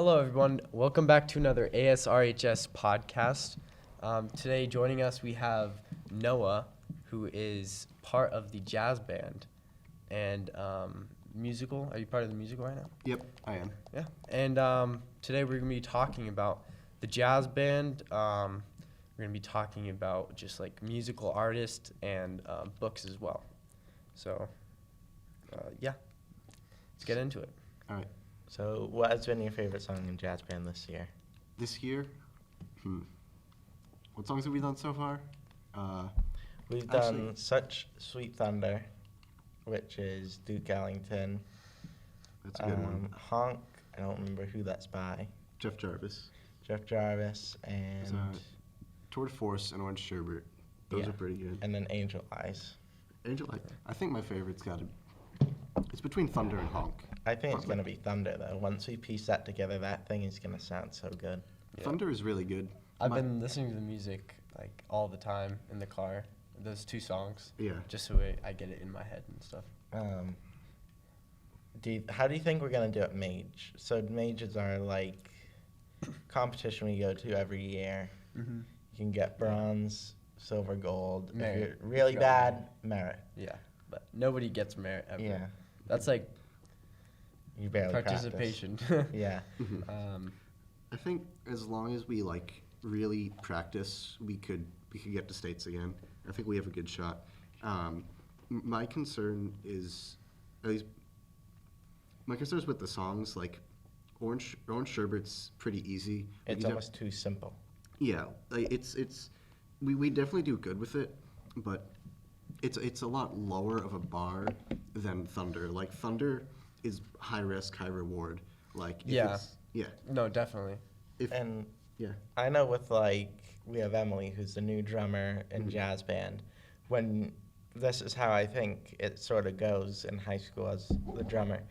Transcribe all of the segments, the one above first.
Hello, everyone. Welcome back to another ASRHS podcast. Today, joining us, we have Noah, who is part of the jazz band and musical. Are you part of the musical right now? Yep, I am. Yeah. And today, we're going to be talking about the jazz band. We're going to be talking about just like musical artists and books as well. So, yeah, let's get into it. All right. So, what has been your favorite song in jazz band this year? This year, what songs have we done so far? We've Actually- done Such Sweet Thunder, which is Duke Ellington. That's a good one. Honk, I don't remember who that's by. Jeff Jarvis. Jeff Jarvis and Tour de Force and Orange Sherbet. Those Yeah. are pretty good. and then Angel Eyes. Angel, I think my favorite's got to. It's between Thunder and Honk. I think it's Okay. going to be Thunder, though. Once we piece that together, that thing is going to sound so good. Yeah. Thunder is really good. I've My- been listening to the music like all the time in the car. Those two songs, Yeah. just so I get it in my head and stuff. How do you think we're going to do at Mage? So, Mages are like competition we go to every year. Mm-hmm. You can get bronze, silver, gold. Merit. If you're really Got bad, merit. Yeah, but nobody gets merit ever. Yeah. That's like You barely participation. practice. Yeah. I think as long as we really practice, we could get to states again. I think we have a good shot. My concern is, at least, my concern is with the songs. Like, Orange Sherbet's pretty easy. It's You don't- almost too simple. Yeah, like we definitely do good with it, but it's a lot lower of a bar than Thunder. Like, Thunder is high risk, high reward. Like, if Yeah. it's- yeah. No, definitely. If And yeah. I know with we have Emily, who's the new drummer in Mhm. jazz band. When this is how I think it sort of goes in high school as the drummer,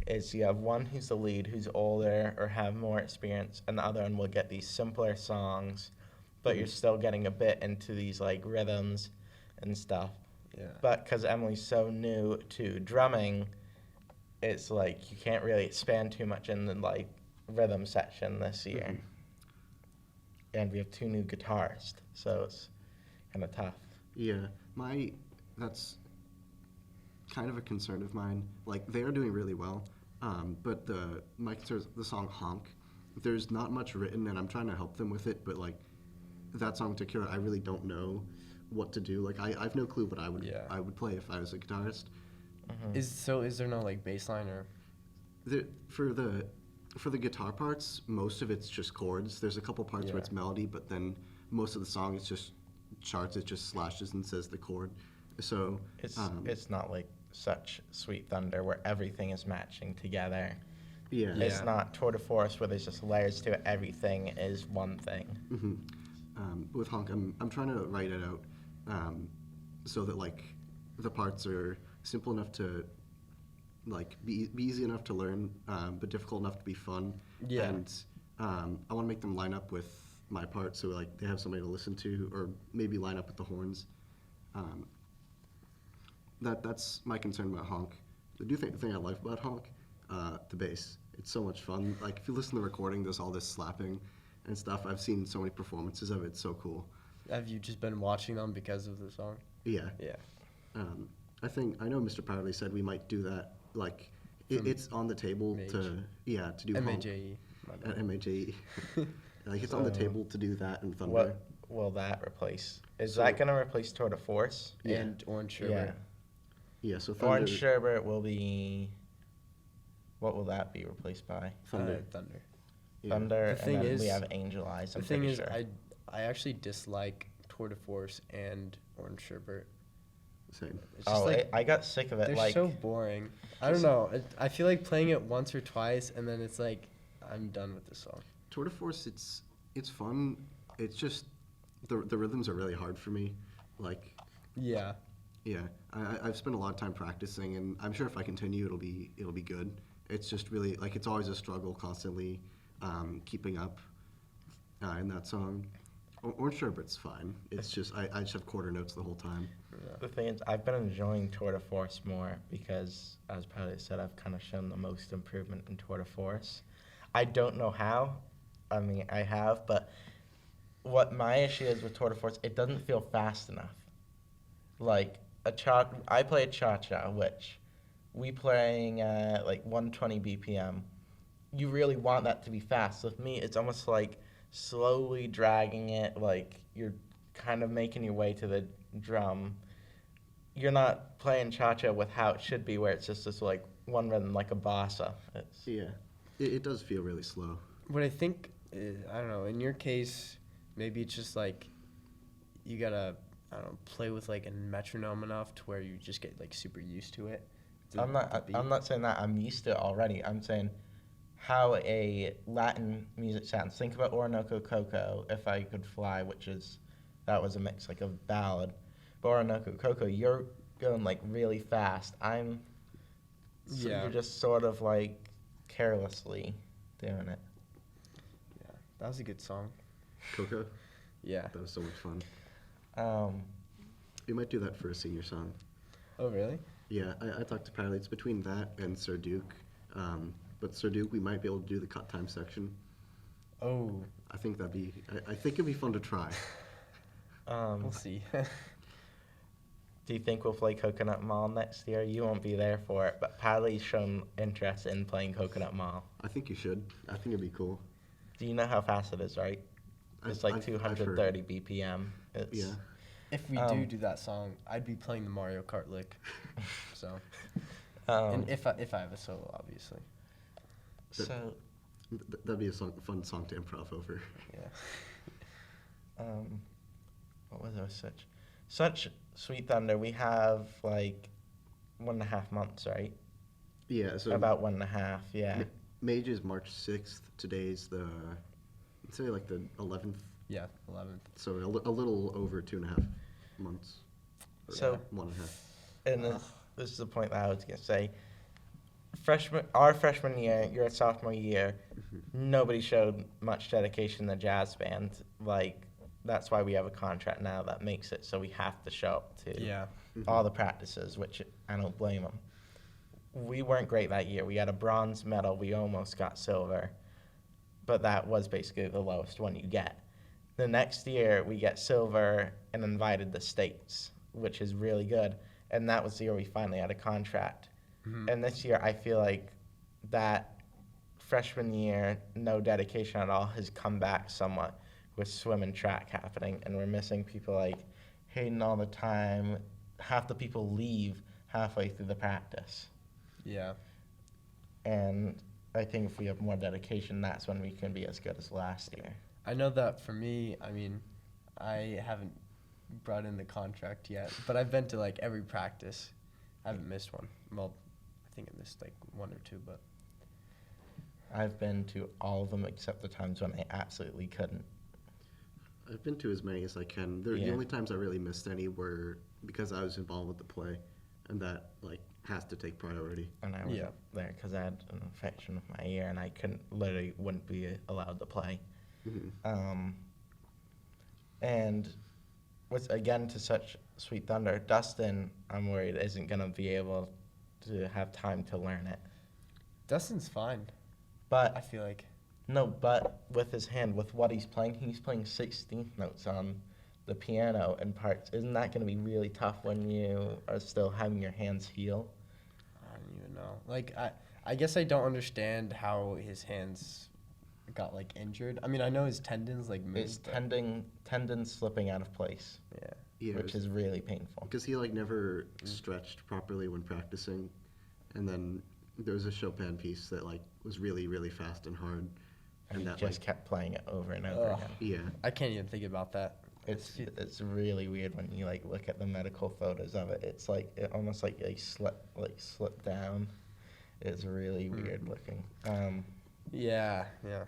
is you have one who's the lead, who's older or have more experience, and the other one will get these simpler songs, but you're still getting a bit into these like rhythms and stuff. Yeah. But because Emily's so new to drumming, it's like you can't really expand too much in the like rhythm section this year. Mhm. And we have two new guitarists, so it's kind of tough. Yeah, that's kind of a concern of mine. Like, they are doing really well, but my concern is the song "Honk." There's not much written, and I'm trying to help them with it. But like that song in particular, I really don't know what to do. Like, I've no clue what I would play if I was a guitarist. Is there no like bass line or? For the guitar parts, most of it's just chords. There's a couple parts where it's melody, but then most of the song is just charts. It just slashes and says the chord. So It's not like Such Sweet Thunder where everything is matching together. yeah. It's not Tour de Force where there's just layers to it. Everything is one thing. With Honk, I'm trying to write it out so that like the parts are simple enough to like be easy enough to learn, but difficult enough to be fun. Yeah. And I want to make them line up with my part, so like they have somebody to listen to, or maybe line up with the horns. That's my concern about Honk. The thing I like about Honk, the bass. It's so much fun. Like, if you listen to the recording, there's all this slapping and stuff. I've seen so many performances of it. It's so cool. Have you just been watching them because of the song? Yeah. Yeah. I know Mr. Powderly said we might do that. Like, it's on the table Mage. to do Honk MAJE. at MAJE. Like, it's on the So, table to do that and Thunder. What will that replace? Is So- that going to replace Tour de Force? Yeah. And Orange Yeah. Sherbet. Yeah. So Thunder. Orange Sherbet will be. What will that be replaced by? Thunder. Thunder. Yeah. Thunder, The thing and then we is- have Angel Eyes. The I'm thing pretty is, sure. I actually dislike Tour de Force and Orange Sherbet. Same. It's just I got sick of it. they're Like, so boring. I don't know. I feel like playing it once or twice, and then it's like, I'm done with this song. Tour de Force, it's fun. It's just the rhythms are really hard for me. Like, Yeah. yeah, I've spent a lot of time practicing, and I'm sure if I continue, it'll be good. It's just really like it's always a struggle constantly keeping up in that song. Orange Sherbet's fine. It's just I just have quarter notes the whole time. The thing is, I've been enjoying Tour de Force more because, as Pilot said, I've kind of shown the most improvement in Tour de Force. I don't know how. I mean, I have, but what my issue is with tour de force, it doesn't feel fast enough. Like I play cha-cha, which we playing at like 120 BPM. You really want that to be fast. With me, it's almost like slowly dragging it, like you're kind of making your way to the drum. You're not playing cha-cha with how it should be, where it's just this like one rhythm, like a bossa. It's, Yeah, it does feel really slow. What I think, I don't know, in your case, maybe it's just like you gotta, I don't know, play with like a metronome enough to where you just get like super used to it. I'm not saying that I'm used to it already. I'm saying how a Latin music sounds. Think about Orinoco Coco, If I Could Fly, that was a mix, like a ballad. But Orinoco Coco, you're going like really fast. So Yeah. you're just sort of like carelessly doing it. Yeah, that was a good song. Coco, Yeah. that was so much fun. Um, We might do that for a senior song. Oh, really? Yeah, I talked to Pilot. It's between that and Sir Duke. But Sir Duke, we might be able to do the cut time section. Oh, I think I think it'd be fun to try. we'll see. do you think we'll play Coconut Mall next year? You won't be there for it, but Padley's shown interest in playing Coconut Mall. I think you should. I think it'd be cool. Do you know how fast it is, right? It's like I've heard. 230 BPM. It's, Yeah. If we do that song, I'd be playing the Mario Kart lick. So, and if I have a solo, obviously. So, That'd be a fun song to improv over. Yeah. what was it? Such Sweet Thunder. We have like 1.5 months, right? Yeah, so About 1.5. Yeah. Mage is March 6th. Today's let's say like the 11th. Yeah, 11th. So a little over 2.5 months. Or So- 1.5. And this is the point that I was gonna say. Our freshman year, your sophomore year, nobody showed much dedication in the jazz band. Like, that's why we have a contract now that makes it so we have to show up to Yeah. all the practices, which I don't blame them. We weren't great that year. We had a bronze medal. We almost got silver, but that was basically the lowest one you get. The next year, we get silver and invited the states, which is really good. And that was the year we finally had a contract. Mhm. And this year, I feel like that freshman year, no dedication at all, has come back somewhat with swim and track happening. And we're missing people like Hayden all the time. Half the people leave halfway through the practice. Yeah. And I think if we have more dedication, that's when we can be as good as last year. I know that for me, I mean, I haven't brought in the contract yet, but I've been to like every practice. I haven't missed one. Well, I think I missed like one or two, but I've been to all of them except the times when I absolutely couldn't. I've been to as many as I can. The Yeah. only times I really missed any were because I was involved with the play, and that like has to take priority. And I was Yeah. there because I had an infection of my ear and I wouldn't be allowed to play. Mhm. And with again to such Sweet Thunder, Dustin, I'm worried isn't gonna be able to have time to learn it. Dustin's fine. I But feel like. no, but with his hand, with what he's playing 16th notes on the piano in parts. Isn't that gonna be really tough when you are still having your hands heal? I don't even know. Like, I guess I don't understand how his hands got like injured. I mean, I know his tendons like It's moved. but- tendon slipping out of place, Yeah. Yeah, which is really painful. because he like never stretched properly when practicing, and then there was a Chopin piece that like was really really fast and hard, And he that just like kept playing it over and over Ugh. again. yeah. I can't even think about that. It's really weird when you like look at the medical photos of it. It's like it almost like they slip down. It's really weird looking. Yeah. Yeah.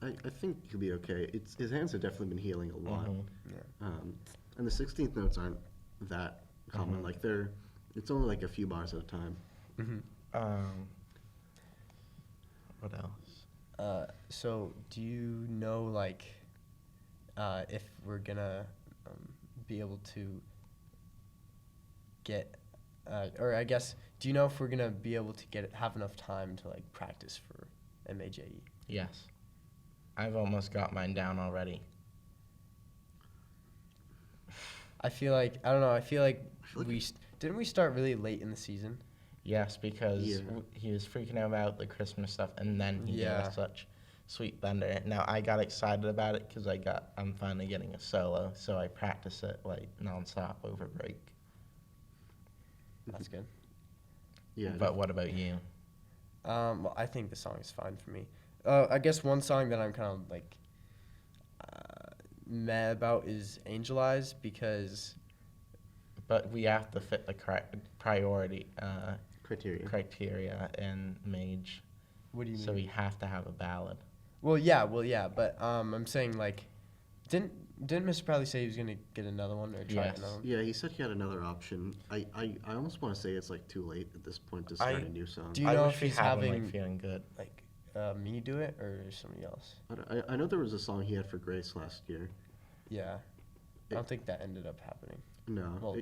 I think he'll be okay. His hands have definitely been healing a lot. Mhm. Yeah. And the 16th notes aren't that common. Mhm. Like it's only like a few bars at a time. Mm-hmm. What else? So do you know like if we're gonna be able to get, or I guess, do you know if we're gonna be able to have enough time to like practice for MAJE. Yes. I've almost got mine down already. I feel like I don't know. I feel like like didn't we start really late in the season? Yes, because Yeah. he was freaking out about the Christmas stuff, and then he gave Yeah. us such Sweet Thunder. Now I got excited about it because I'm finally getting a solo, so I practice it like nonstop over break. That's good. Yeah. But what about you? Well, I think the song is fine for me. I guess one song that I'm kind of like mad about is Angel Eyes because But we have to fit the priority criteria. in Mage, what do you mean? so we have to have a ballad. Well, yeah, but I'm saying like, didn't Mr. Bradley say he was gonna get another one or try Yes. another one? Yeah, he said he had another option. I almost want to say it's like too late at this point to start a new song. Do you I know wish if we he's had one, having like, feeling good. like me do it or somebody else? I know there was a song he had for Grace last year. Yeah, I don't think that ended up happening. No, Well-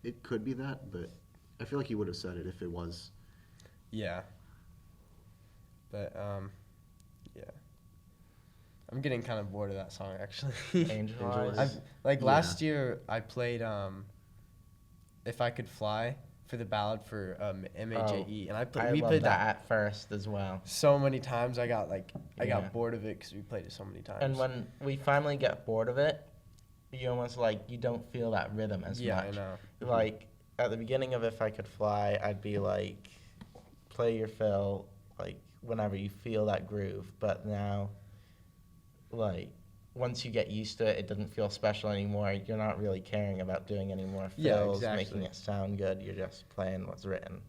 it could be that, but I feel like he would have said it if it was. Yeah. But yeah. I'm getting kind of bored of that song actually. Angel Eyes. Eyes. Like Yeah. last year I played If I Could Fly for the ballad for MAJE and I we loved played that that at first as well. so many times. I got Yeah. bored of it because we played it so many times. And when we finally get bored of it, you almost you don't feel that rhythm as yeah, much. I know. Like at the beginning of If I Could Fly, I'd be like, play your fill, like whenever you feel that groove. But now, like once you get used to it, it doesn't feel special anymore. You're not really caring about doing any more Yeah, fills, exactly. making it sound good. You're just playing what's written.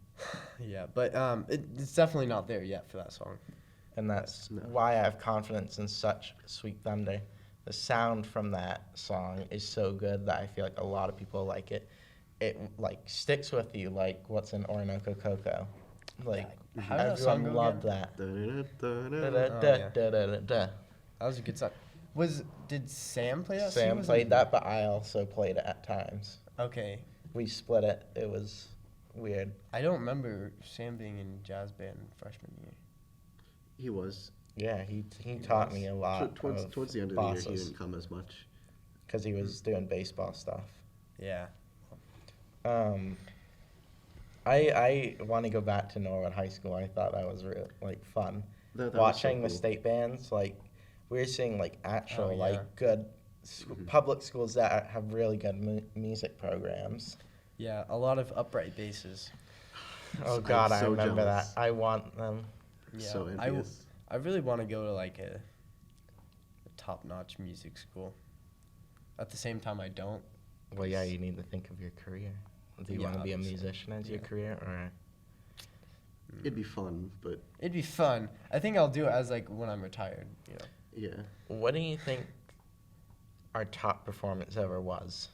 Yeah, but it's definitely not there yet for that song. And that's No. why I have confidence in such Sweet Thunder. The sound from that song is so good that I feel like a lot of people like it. It like sticks with you like what's in Orinoco Cocoa. Like How did that song everyone go loved again? that. Da-da-da-da-da. Da-da-da-da-da-da. That was a good song. Did Sam play that? Sam played that, but I also played it at times. Okay. We split it. It was weird. I don't remember Sam being in jazz band freshman year. He was. Yeah, he taught me a lot. Towards the end of the year, he didn't come as much. because he was doing baseball stuff. Yeah. I want to go back to Norwood High School. I thought that was real fun. That was so Watching the cool. state bands, we were seeing actual Oh, yeah. good public schools that have really good music programs. Yeah, a lot of upright basses. Oh I'm God, I so remember jealous. that. I want them. Yeah. So envious. I really want to go to like a top-notch music school. At the same time, I don't. Well, yeah, you need to think of your career. Do you Yeah, want to be a obviously. musician as your Yeah. career, or? It'd be fun, but It'd be fun. I think I'll do it as when I'm retired. yeah. What do you think our top performance ever was?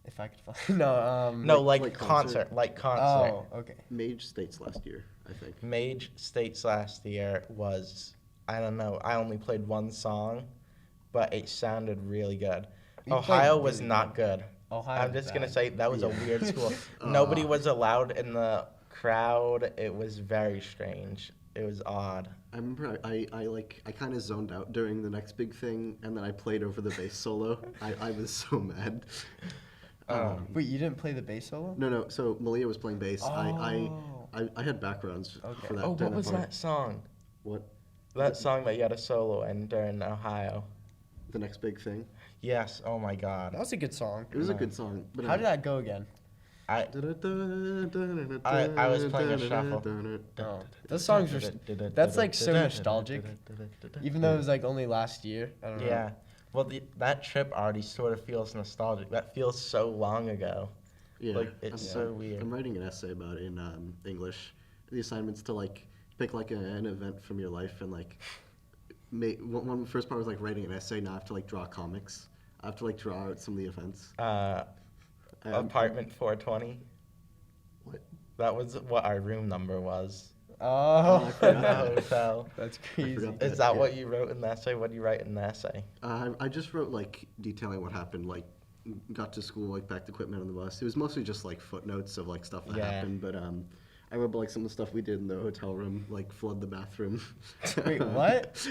If I could find. No. No, like concert? concert. Oh, okay. Mage States last year, I think. Mage States last year was, I don't know, I only played one song, but it sounded really good. You Ohio played was really not good. Ohio. I'm just going to say that was a Yeah. weird school. Nobody Aw. was allowed in the crowd. It was very strange. It was odd. I remember I kind of zoned out during the next big thing, and then I played over the bass solo. I was so mad. Wait, you didn't play the bass solo? No. So Malia was playing bass. Oh. I had backgrounds Okay. for that. Oh, during what was part. that song? What? That song that you had a solo in during Ohio. The next big thing. Yes, oh my God. That was a good song. It was a good song. But How did that go again? I was playing a shuffle. Oh, those songs are. That's so nostalgic. Even though it was only last year. I don't know. Yeah. Well, that trip already sort of feels nostalgic. That feels so long ago. Yeah. It's Yeah. so weird. I'm writing an essay about it in English. The assignment's to pick an event from your life and one first part was writing an essay. Now I have to draw comics. I have to draw out some of the events. Apartment 420. What? That was what our room number was Oh, I forgot in the that. hotel. that's I crazy. forgot Is that yeah. what you wrote in the essay? What do you write in the essay? I just wrote detailing what happened. Got to school, packed equipment on the bus. It was mostly just footnotes of stuff that Yeah. happened. But I remember like some of the stuff we did in the hotel room, like flood the bathroom. Wait, what?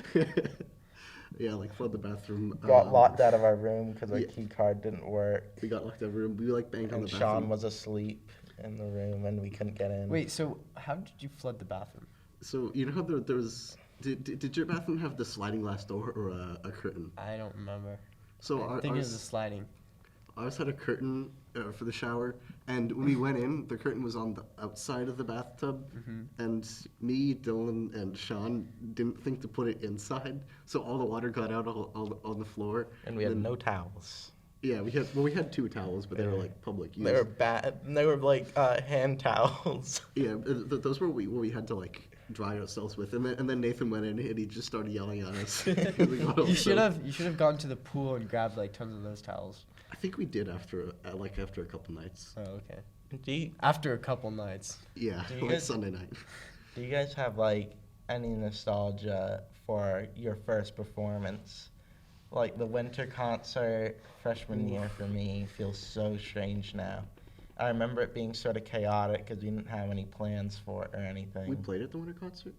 Yeah, like flood the bathroom. Got locked out of our room because our yeah. key card didn't work. We got locked out of the room. We like banged on And the bathroom. Sean was asleep in the room and we couldn't get in. Wait, so how did you flood the bathroom? So you know how there was. Did your bathroom have the sliding glass door or a curtain? I don't remember. So I think it was a sliding. Ours had a curtain for the shower, and when we went in, the curtain was on the outside of the bathtub, and me, Dylan, and Sean didn't think to put it inside, so all the water got out all on the floor. And we had no towels. Yeah, we had 2 towels, but they were like public use. They were bad. They were like hand towels. Yeah, those were what we had to like dry ourselves with, and then Nathan went in and he just started yelling at us. You should have gone to the pool and grabbed like tons of those towels. I think we did after a couple nights. Oh, okay. Do you, After a couple nights. Yeah, Do you like guys- Sunday night. do you guys have like any nostalgia for your first performance? Like the winter concert freshman year for me feels so strange now. I remember it being sort of chaotic because we didn't have any plans for it or anything. We played at the winter concert.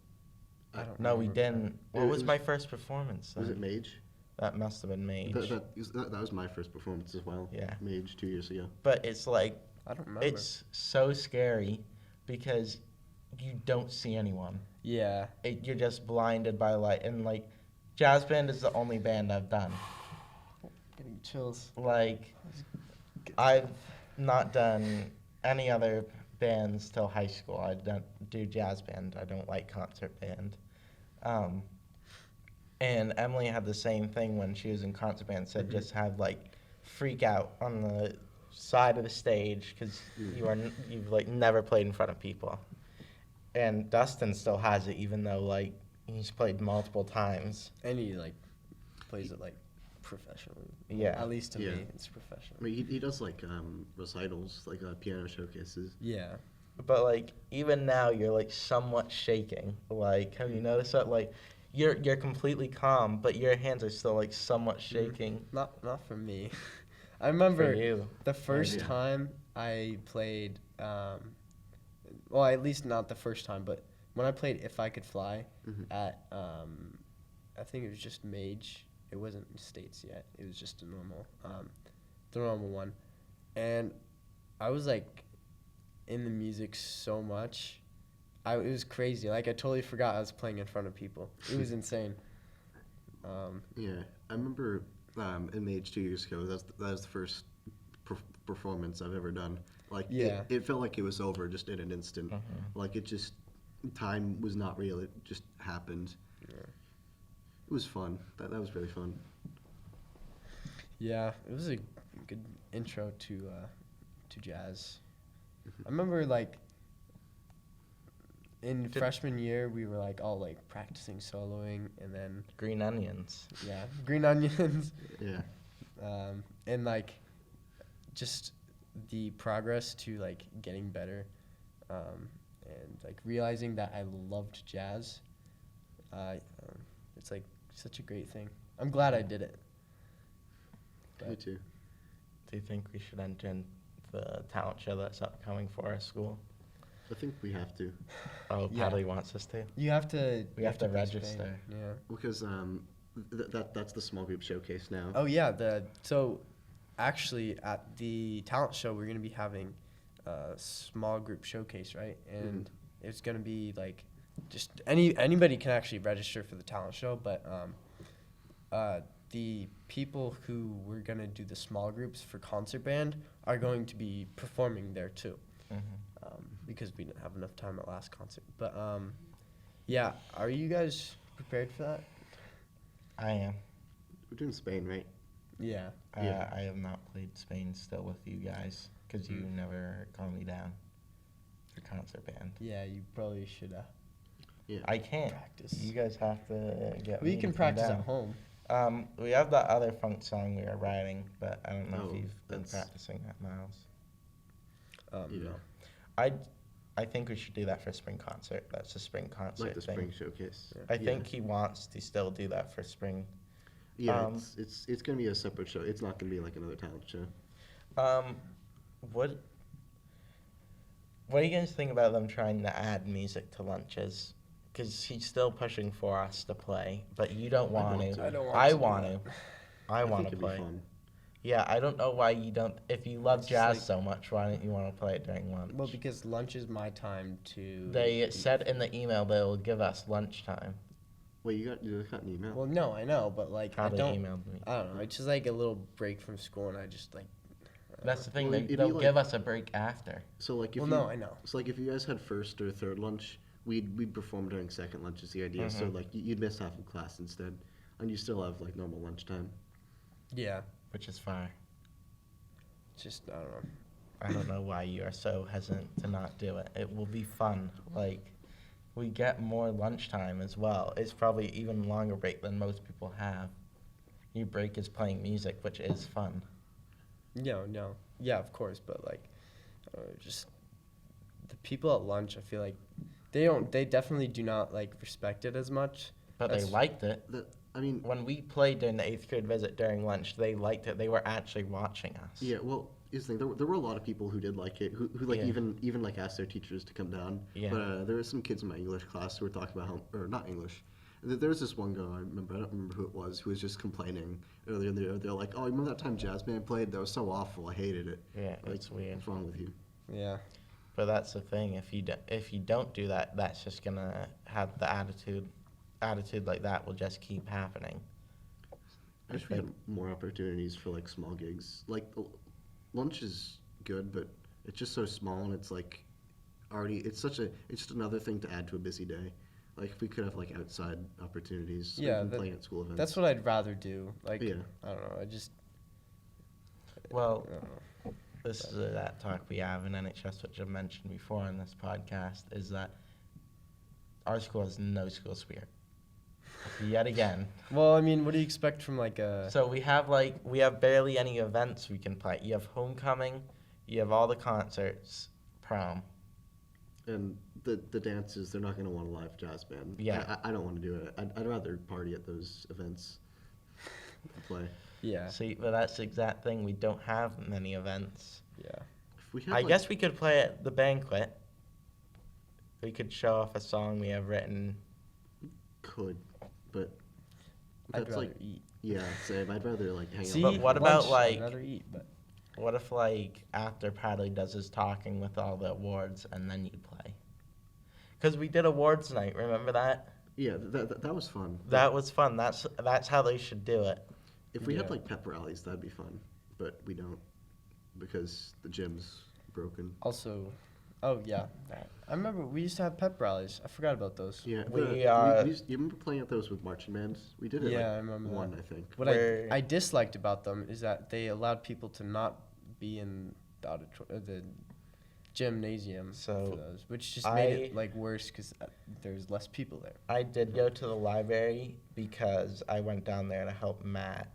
I don't No, we remember. didn't. What It was was- my first performance? Was then? it Mage? That must have been Mage. That was my first performance as well. Yeah. Mage 2 years ago. But it's like, I don't remember. it's so scary because you don't see anyone. Yeah. You're just blinded by light. And like, jazz band is the only band I've done. Getting chills. Like, I've not done any other bands till high school. I don't do jazz band. I don't like concert band. And Emily had the same thing when she was in concert band. Said just have like freak out on the side of the stage because you've like never played in front of people. And Dustin still has it, even though like he's played multiple times. And he like plays it like professionally. Yeah. At least to Yeah. me, it's professional. I mean, he does like recitals, like piano showcases. Yeah. But like even now, you're like somewhat shaking. Like, have you noticed that? Like, you're completely calm, but your hands are still like somewhat shaking. Not for me. I remember For you. the first yeah. time I played. Well, at least not the first time, but when I played "If I Could Fly" at, I think it was just Mage. It wasn't States yet. It was just a normal, the normal one, and I was like in the music so much. It was crazy. Like I totally forgot I was playing in front of people. It was insane. Yeah, I remember in Mage 2 years ago. That was the first performance I've ever done. Like, Yeah. it felt like it was over just in an instant. Like it just time was not real. It just happened. Yeah. It was fun. That was really fun. Yeah, it was a good intro to jazz. I remember like in freshman year we were like all like practicing soloing, and then Green Onions. yeah, Green Onions, Yeah. and like just the progress to like getting better, and like realizing that I loved jazz. It's like such a great thing. I'm glad I did it. Me too. Do you think we should enter in the talent show that's upcoming for our school? I think we have to Oh, Yeah. Padley wants us to. You have to. We you have to participate. register. Yeah. because that's the small group showcase now. Oh yeah, so actually at the talent show we're gonna be having a small group showcase, right? And it's gonna be like just anybody can actually register for the talent show, but the people who we're gonna do the small groups for concert band are going to be performing there too, because we didn't have enough time at last concert. But yeah, are you guys prepared for that? I am. We're doing Spain, right? Yeah. Yeah. I have not played Spain still with you guys because you never calmed me down for concert band. Yeah, you probably should. Yeah. I can't. Practice. You guys have to get me We can to calm practice down. at home. We have that other funk song we are writing, but I don't know Oh, if you've been that's- practicing that, Miles. Yeah. No. I think we should do that for spring concert. That's a spring concert Like the thing. spring showcase. Yeah. I think he wants to still do that for spring. Yeah, it's gonna be a separate show. It's not gonna be like another talent show. What What do you guys think about them trying to add music to lunches? Because he's still pushing for us to play, but you don't want want to. to. I don't want I to do want that. to. I want think to it'd play. be fun. Yeah, I don't know why you don't. If you love It's just jazz like- so much, why don't you want to play it during lunch? Well, because lunch is my time to. They said in the email they'll give us lunchtime. Wait, you got an email? Well, no, I know, but like I Probably don't. emailed me. I don't know. It's just like a little break from school, and I just like. That's the thing. Well, it'd be They'll like- give us a break after. So like if Well, you, no, I know. So like if you guys had first or third lunch, we'd perform during second lunch is the idea. So Mhm. like you'd miss half of class instead, and you still have like normal lunchtime. Yeah, Which is fine. just I don't know. I don't know why you are so hesitant to not do it. It will be fun. Like, we get more lunchtime as well. It's probably even longer break than most people have. Your break is playing music, which is fun. No, yeah, of course, but like, just the people at lunch. I feel like they definitely do not like respect it as much. But That's- they liked it. I mean, When we played during the 8th grade visit during lunch, they liked it. They were actually watching us. yeah. Well, is the thing there were a lot of people who did like it, who like Yeah. even like asked their teachers to come down. Yeah. But there were some kids in my English class who were talking about how, or not English. There was this one girl I remember. I don't remember who it was, who was just complaining earlier in the year. They're like, "Oh, remember that time jazz band played? That was so awful. I hated it." Yeah, Like, it's weird. What's wrong with you? Yeah, But that's the thing. If you don't do that, that's just gonna have the attitude like that will just keep happening. I wish we had more opportunities for like small gigs. Like lunch is good, but it's just so small, and it's like already it's just another thing to add to a busy day. Like if we could have like outside opportunities, like, Yeah, even that- playing at school events. that's what I'd rather do. Like, Yeah. I don't know. I just. Well, I don't know. this is that talk we have in NHS, which I've mentioned before on this podcast, is that our school has no school spirit. Yet again. Well, I mean, what do you expect from like a? So we have barely any events we can play. You have homecoming, you have all the concerts, prom. And the dances, they're not going to want a live jazz band. Yeah. I don't want to do it. I'd rather party at those events than play. Yeah, See, but that's the exact thing. We don't have many events. yeah. If we had, I like- guess we could play at the banquet. We could show off a song we have written. could, but I'd that's rather like eat. yeah, same. I'd rather like hang See, out. But what about, lunch, like- I'd rather eat, but What if, after Bradley does his talking with all the awards, and then you play? Because we did awards night, remember that? Yeah, that was fun. That was fun. That's how they should do it. If we had Yeah. like pep rallies, that'd be fun. But we don't because the gym's broken. also, oh yeah, I remember we used to have pep rallies. I forgot about those. Yeah, you remember playing at those with marching bands? We did it. Yeah, like, I remember one, that. I think. What Where- I disliked about them is that they allowed people to not be in the gymnasium So, for those, which just made it I- like worse because there's less people there. I did go to the library because I went down there to help Matt,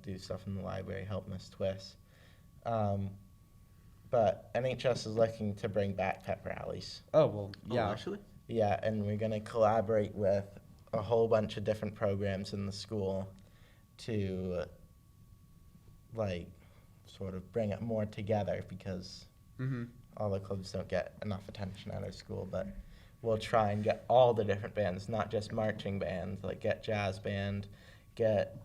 do stuff in the library, help Miss Twist. But NHS is looking to bring back pep rallies. Oh well, Oh, yeah. actually. Yeah, and we're going to collaborate with a whole bunch of different programs in the school to, sort of bring it more together because Mm-hmm. all the clubs don't get enough attention at our school. But we'll try and get all the different bands, not just marching bands, get jazz band, get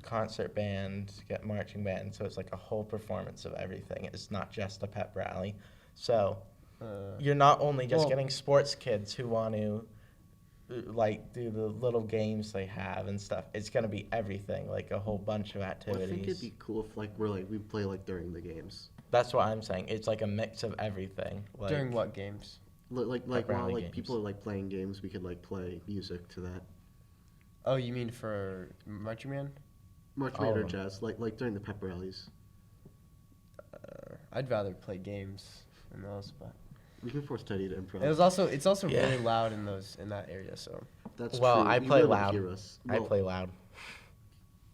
concert band, get marching band. So it's like a whole performance of everything. It's not just a pep rally. So you're not only just well- getting sports kids who want to do the little games they have and stuff. It's gonna be everything, a whole bunch of Well, I activities. think it'd be cool if we play during the games. That's what I'm saying. It's like a mix of everything. During what games? Like rally while games. people are playing games, we could play music to that. Oh, you mean for marching band? March All band or of them. jazz, like during the pep rallies. I'd rather play games than those, but We can force Teddy to improv. it's also Yeah. really loud in that area. So That's Well, true. I You play really loud. Hear us. I Well, play loud.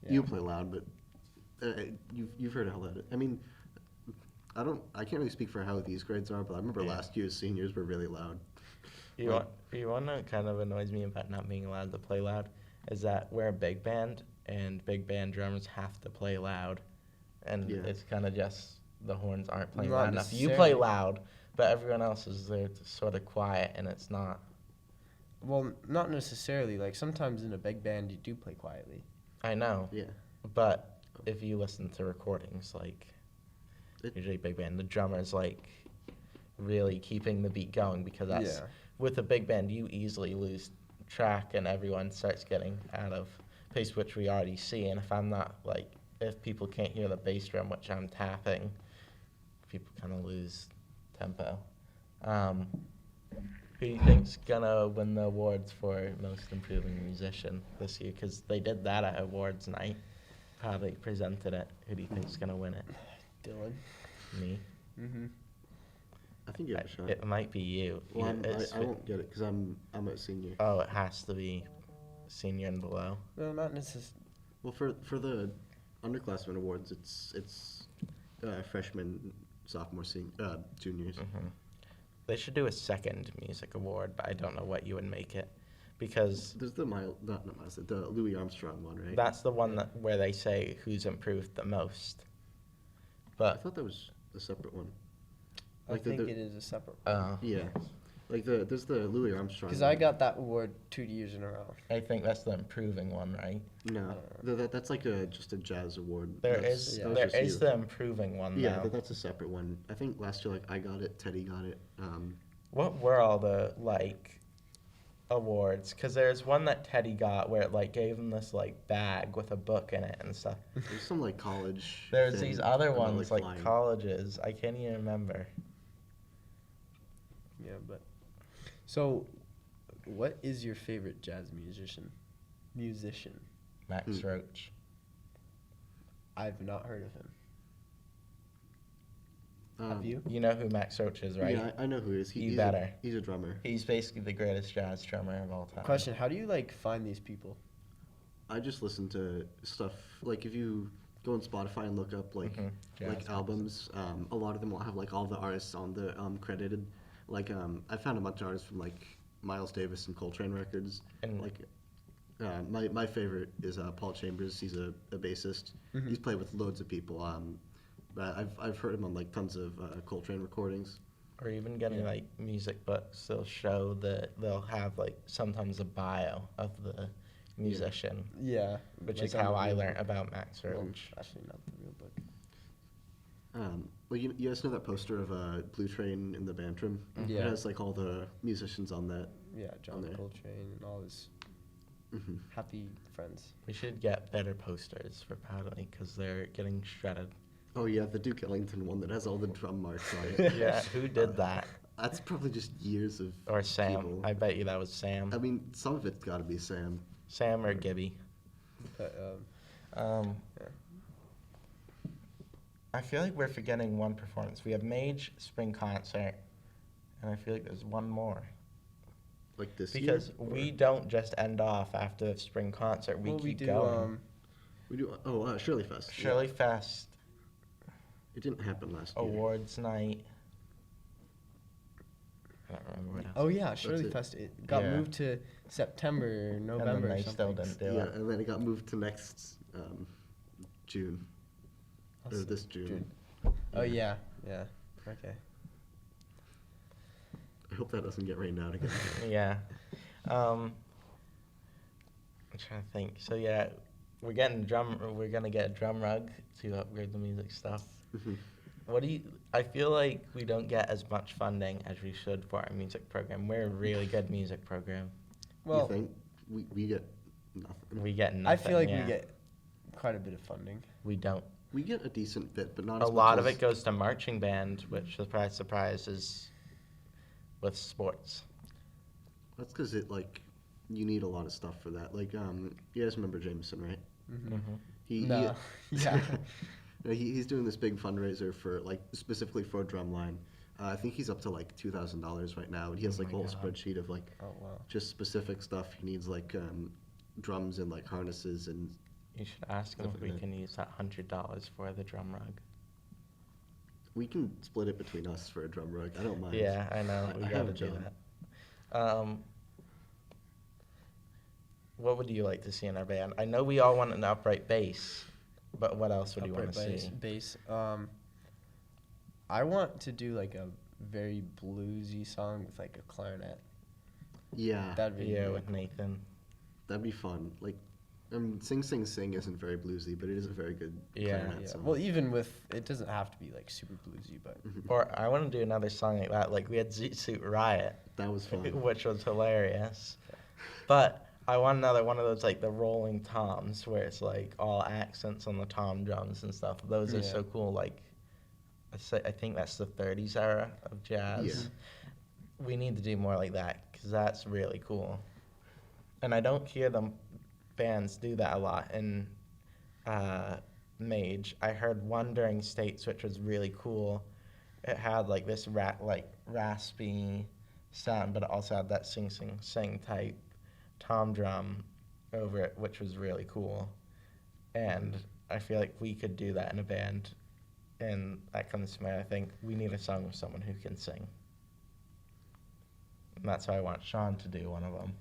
yeah. You play loud, but you've heard how loud it. I mean, I can't really speak for how these grades are, but I remember Yeah. last year's seniors were really loud. You want to kind of annoys me about not being allowed to play loud is that we're a big band and big band drummers have to play loud, and Yeah. it's kind of just the horns aren't playing Not loud enough. You necessarily. play loud, but everyone else is there to sort of quiet, and it's not. Well, not necessarily. Like sometimes in a big band, you do play quietly. I know, Yeah. but if you listen to recordings, like usually big band, the drummer's like really keeping the beat going, because that's with a big band you easily lose track and everyone starts getting out of pace, which we already see. And if I'm not like, if people can't hear the bass drum, which I'm tapping, people kind of lose tempo. Who do you think's gonna win the awards for most improving musician this year? Because they did that at awards night, how they presented it. Who do you think's gonna win it? Dylan. Me? Mm-hmm. I think you have a shot. It might be you. Well, It's I won't get it because I'm a senior. Oh, it has to be senior and below. No, not necessarily. Well, for the underclassmen awards, it's freshmen, sophomore, juniors. Hmm. They should do a second music award, but I don't know what you would make it, because There's the the Louis Armstrong one, right? that's the one where they say who's improved the most. I But thought that was a separate one. I Like the- think the- it is a separate. Yeah, like there's the Louis Armstrong. Because one. I got that award 2 years in a row. I think that's the improving one, right? No, that's like just a jazz award. There That's- is that was there just is you. the improving one Yeah, now. that's a separate one. I think last year, like I got it, Teddy got it. What were all the like awards? Because there's one that Teddy got where it like gave him this like bag with a book in it and stuff. There's some like college. There's thing these other about, ones like flying. colleges. I can't even remember. Yeah, but. So, what is your favorite jazz musician? Max Roach. I've not heard of him. Have Um, you? You know who Max Roach is, right? Yeah, I know who he is. You he's better. He's a drummer. He's basically the greatest jazz drummer of all time. Question: how do you like find these people? I just listen to stuff like if you go on Spotify and look up like Mhm. Jazz albums, a lot of them will have like all the artists on the credited. Like I found a bunch of artists from like Miles Davis and Coltrane records. And- like my favorite is Paul Chambers. He's a bassist. Mhm. He's played with loads of people. But I've heard him on like tons of Coltrane recordings. Or even getting like music books, they'll show that they'll have like sometimes a bio of the musician, Yeah. which like is on how the I real learned book. about Max Well, Roach. actually, not the real book. Well, you guys know that poster of Blue Train in the Bantram? Yeah. It has like all the musicians on that. Yeah, John there. Coltrane and all his hmm happy friends. We should get better posters for Powderly because they're getting shredded. Oh yeah, the Duke Ellington one that has all the drum marks on it. Yeah, who did that? That's probably just years of Or Sam? people. I bet you that was Sam. I mean, some of it's got to be Sam. Sam or Gibby. But, Um, Yeah. I feel like we're forgetting one performance. We have Mage Spring Concert, and I feel like there's one more. Like this Because year? we don't just end off after the spring concert. We well, keep do. going. We do. Shirley Fest. yeah. Shirley Fest, It didn't happen last year. awards night. I don't remember what else. Oh yeah, Shirley it. Fest. It got Yeah. moved to September, November, and then or they still something. didn't do Yeah, it. and then it got moved to next June. Or That's this June. Oh yeah, yeah. Okay. I hope that doesn't get rained out again. Yeah. I'm trying to think. So yeah, we're gonna get a drum rug to upgrade the music stuff. Mhm. What do you? I feel like we don't get as much funding as we should for our music program. We're a really good music program. Well, you think we get nothing? We get nothing. I feel like yeah. we get quite a bit of funding. We don't. We get a decent bit, but not A as lot much of as- it goes to marching band, which surprise is with sports. That's because you need a lot of stuff for that. Like you guys remember Jameson, right? Mm-hmm. Mm-hmm. No. Yeah. He's doing this big fundraiser for specifically for Drumline. I think he's up to like $2,000 right now, and he has Oh like a my whole God. spreadsheet of like Oh wow. just specific stuff. He needs like drums and like harnesses and You should ask him Stuff if like we that. can use that $100 for the drum rug. we can split it between us for a drum rug. I don't mind. Yeah, I know. We I have gotta a do job. that. What would you like to see in our band? I know we all want an upright bass, but what else would you want Upright to see? bass. I want to do like a very bluesy song with like a clarinet. Yeah, That'd be Yeah, really with cool. Nathan. that'd be fun. Like, Sing Sing Sing isn't very bluesy, but it is a very good Yeah. clarinet Yeah. song. Well, even with it doesn't have to be like super bluesy, but Mhm. Or I want to do another song like that. Like we had Zoot Suit Riot, That was fun. which was hilarious. But I want another one of those like the rolling toms where it's like all accents on the tom drums and stuff. Those are Yeah. so cool. Like I think that's the 30s era of jazz. Yeah. We need to do more like that because that's really cool. And I don't hear them bands do that a lot in Mage. I heard one during States which was really cool. It had like this raspy sound, but it also had that sing type tom drum over it, which was really cool. And I feel like we could do that in a band. And that comes to me. I think we need a song with someone who can sing. And that's why I want Sean to do one of them.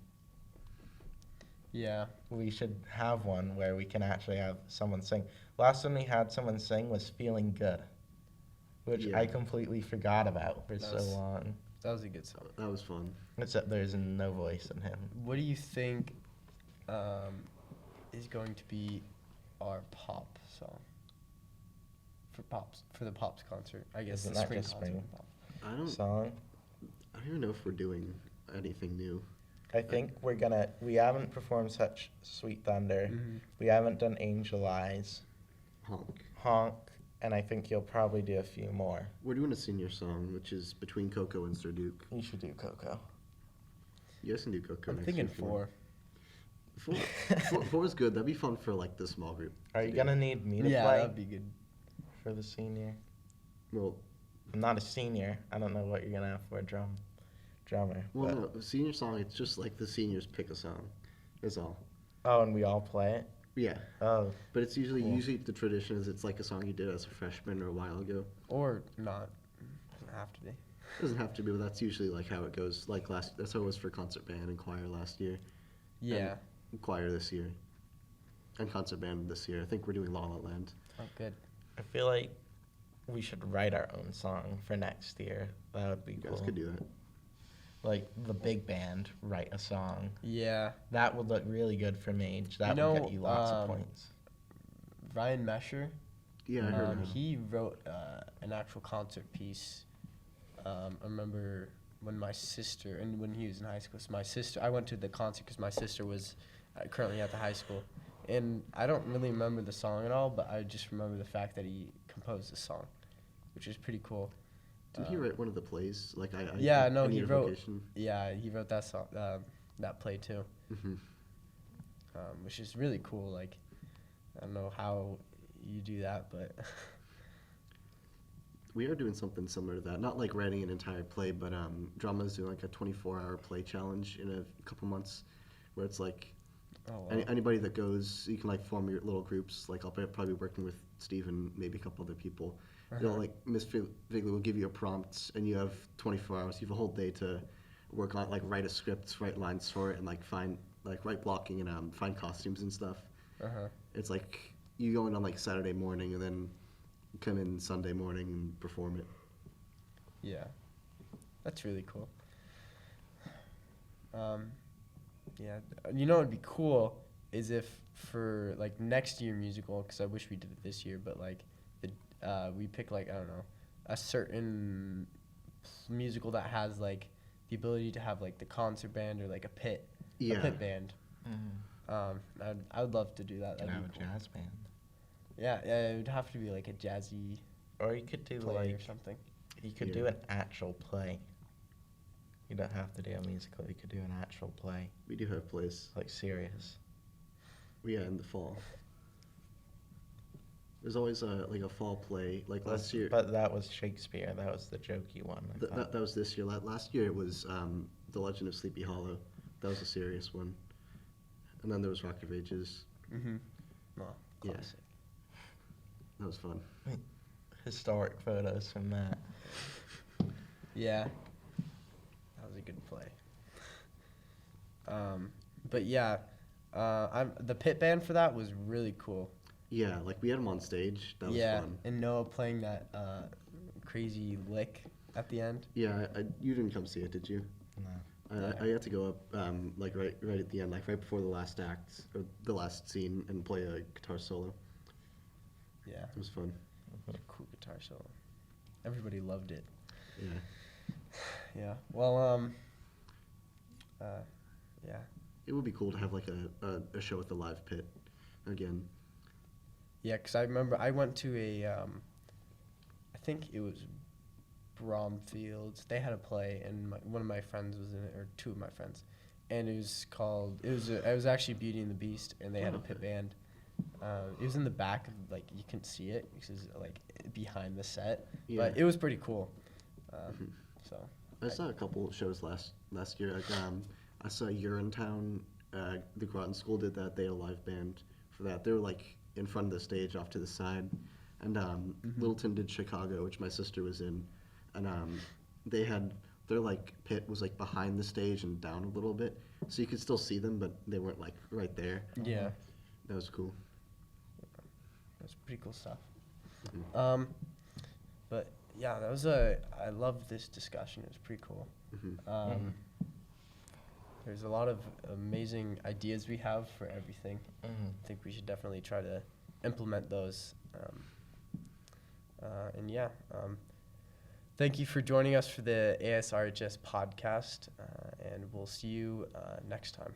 yeah. We should have one where we can actually have someone sing. Last time we had someone sing was Feeling Good, which Yeah. I completely forgot about for That so was- long. That was a good song. That was fun. Except there's no voice in him. What do you think is going to be our pop song for the Pops concert? I guess Isn't the that spring just concert. spring? Pop. I don't Song. even know if we're doing anything new. I think we haven't performed such Sweet Thunder. Mhm. We haven't done Angel Eyes, Honk. Honk, and I think you'll probably do a few more. We're doing a senior song, which is between Coco and Sir Duke. You should do Coco. You guys can do Coco I'm next thinking year if you want. 4. Four is good. That'd be fun for like the small group. Are to you do. gonna need me to Yeah, play that'd be good. for the senior? Well, I'm not a senior. I don't know what you're gonna have for a drummer. well, but- no, senior song. It's just like the seniors pick a song. Is all. Oh, and we all play it. Yeah, Oh, but it's usually Cool. the tradition is it's like a song you did as a freshman or a while ago. Or not. Doesn't have to be. It doesn't have to be, but that's usually like how it goes. Like that's how it was for concert band and choir last year. Yeah. And choir this year. And concert band this year. I think we're doing La La Land. Oh, good. I feel like we should write our own song for next year. That would be You cool. guys could do that. Like the big band write a song. Yeah. That would look really good for Mage. That You would know, get you lots of points. Ryan Mesher. Yeah, I heard of him. He wrote an actual concert piece. I remember when my sister, and when he was in high school, so I went to the concert because my sister was currently at the high school. And I don't really remember the song at all, but I just remember the fact that he composed the song, which is pretty cool. Did he write one of the plays? Like Yeah, I no, Need he a wrote. Vacation? Yeah, he wrote that song, that play too, Mhm. which is really cool. Like, I don't know how you do that, but We are doing something similar to that. Not like writing an entire play, but Drama's doing like a 24-hour play challenge in a couple months, where it's like oh, wow. anybody that goes, you can like form your little groups. Like I'll probably be working with Steve and maybe a couple other people. They'll like Miss Vigley will give you a prompt, and you have 24 hours. You have a whole day to work on, like write a script, write lines for it, and like write blocking and find costumes and stuff. Uh-huh. It's like you go in on like Saturday morning and then come in Sunday morning and perform it. Yeah, that's really cool. Yeah, you know what'd be cool is if for like next year musical, because I wish we did it this year, but like we pick like, I don't know, a certain musical that has like the ability to have like the concert band or like a pit band. I would love to do that. Can That'd have be a cool. jazz band. Yeah, it would have to be like a jazzy Or you could do play like or something. you could Yeah. do an actual play. You don't have to do a musical. You could do an actual play, We do have plays. like serious. Yeah, in the fall. There's always a fall play. Like last year, But that was Shakespeare. That was the jokey one. I thought. that was this year. Last year it was The Legend of Sleepy Hollow. That was a serious one. And then there was Rock of Ages. Mm-hmm. Well, Yeah. classic. That was fun. Historic photos from that. Yeah, that was a good play. But yeah, the pit band for that was really cool. Yeah, like we had him on stage. That was yeah, fun. and Noah playing that crazy lick at the end. Yeah, you didn't come see it, did you? No. I had to go up like right at the end, like right before the last act or the last scene, and play a guitar solo. Yeah, It was fun. a cool guitar solo. Everybody loved it. Yeah, Yeah. Well, yeah. it would be cool to have like a show at the live pit again. Yeah, because I remember I went to I think it was Bromfields. They had a play, and one of my friends was in it, or two of my friends, and it was actually Beauty and the Beast, and they had a pit band. It was in the back, like you couldn't see it because it was like behind the set, but Yeah. it was pretty cool. So I saw a couple of shows last year. Like, I saw Urinetown. The Groton School did that. They had a live band for that. They were like in front of the stage, off to the side. And Littleton did Chicago, which my sister was in, and they had their like pit was like behind the stage and down a little bit, so you could still see them, but they weren't like right there. yeah, That was cool. that's pretty cool stuff. Mhm. But yeah, I love this discussion. It was pretty cool. Mhm. There's a lot of amazing ideas we have for everything. Mhm. I think we should definitely try to implement those. And yeah, thank you for joining us for the ASRHS podcast, and we'll see you next time.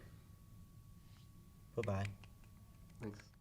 Bye-bye. Thanks.